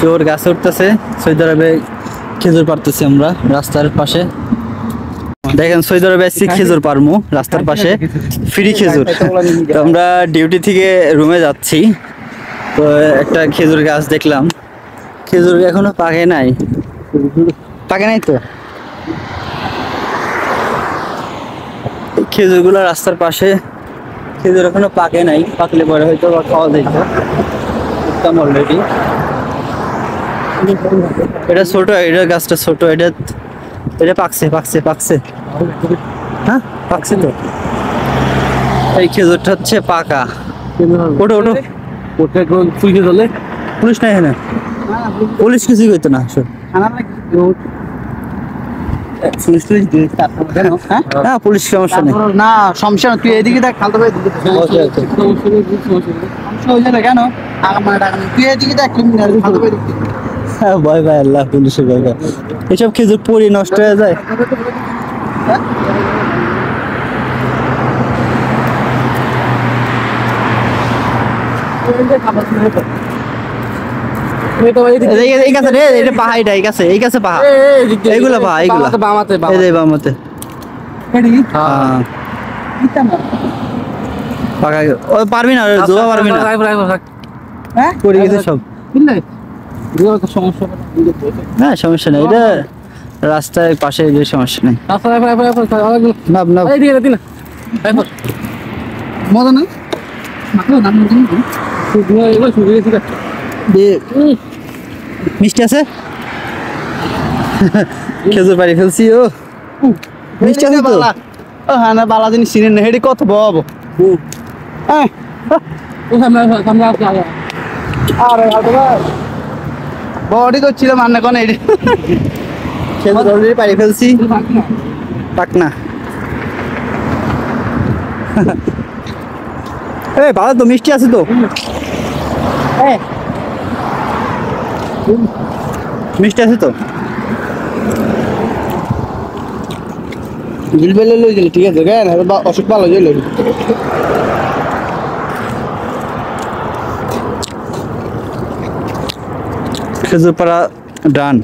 চোর গাছে উঠতেছে। সৌদি আরবে খেজুর পাড়তেছি আমরা রাস্তার পাশে। দেখেন সৌদি আরবে আসছি খেজুর পারমু রাস্তার পাশে, ফ্রি খেজুর। তো আমরা ডিউটি থেকে রুমে যাচ্ছি, তো একটা খেজুর গাছ দেখলাম, খেজুর এখনো পাকে নাই, পাকে নাই তো। খেজুরগুলো রাস্তার পাশে, খেজুর এখনো পাকে নাই, পাকলে পরে হয়তো বা খাওয়া যাইতো, উঠতাম অলরেডি। এটা ছোট, এটা গাছটা ছোট, এটা এটা পাকছে পাকছে পাকছে, হ্যাঁ পাকছে তো। এই খেজুরটা হচ্ছে পাকা। ওটো ওটো পুলিশ নাই এখানে, পুলিশ কিছুই করতো না। না পুলিশ সমস্যা নেই, না সমস্যা না, তুই এদিকে দেখ খালতো ভাই কেন তুই এদিকে দেখ খালতো ভাই ভয় ভাই আল্লাহ, পুলিশের ভয় ভাই। এসব খেজুর পরি নষ্ট হয়ে যায়। এই গাছে রে, এটা পাহা, এটা এই গাছে, এই গাছে পাহা, এইগুলা পাহা, এইগুলা এই যে বামাতে পাকা। ও পারবি না, জোয়া পারবি না, হ্যাঁ পড়ে গেছে সব। না সমস্যা নেই, এটা রাস্তার পাশে, যে সমস্যা নেই। না না মজা নাই মিষ্টি আছে, খেজুর পাড়ি ফেলছি। ও মিষ্টি আছে তো। ও হ্যাঁ না, বালা জিনিস চিনেন না, হেডি কত বব। আরে বডি করছিলাম আর না কোন এডি খেজুর অলরেডি পাড়ি ফেলছি, পাক না। এ ভালো তো, মিষ্টি আছে তো, মিষ্টি আছে তো। গিল বেলে লই গেলে ঠিক আছে কেন, অসুখ ভালো হয়ে গেল। খেজুর পাড়া ডান।